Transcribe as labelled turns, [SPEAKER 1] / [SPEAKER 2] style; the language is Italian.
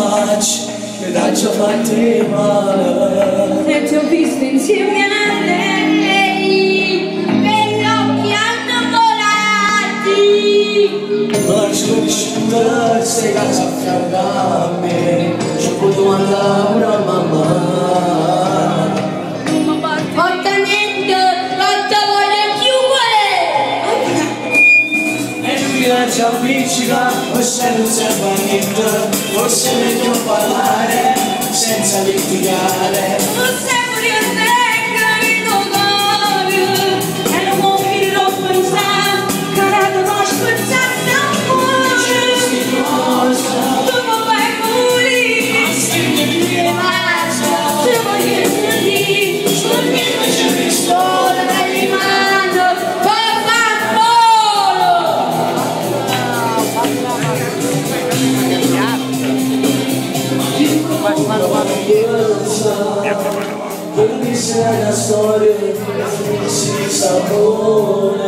[SPEAKER 1] faccio che t'ha già fatti male.
[SPEAKER 2] E ti ho visto insieme a lei, per gli occhi annamorati.
[SPEAKER 1] Ma ci conosciuta, sei casa a fianco a me, ci puoi domandare pure a mamma. Ci appiccica, forse non serve a niente, forse è meglio parlare senza litigare.
[SPEAKER 2] Forse vorrei leggere il dolore e non morirò pensare che non ho spezzato amore. Tu mi fai morire, tu voglio sentire, perché non c'è pistola nelle mani.
[SPEAKER 1] Quella di sé è la storia che si sapona.